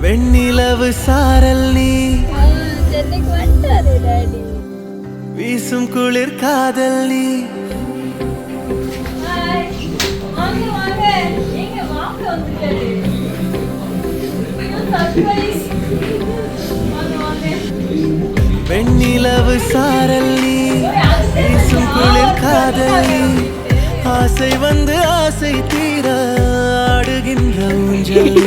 வெண்ணிலவு சாரல் நீ வீசும் குளிர் காதல் நீ வெண்ணிலவு சாரல் நீ வீசும் குளிர் காதல் நீ ஆசை வந்து ஆசை தீர ஆடுகின்ற ஊஞ்சல்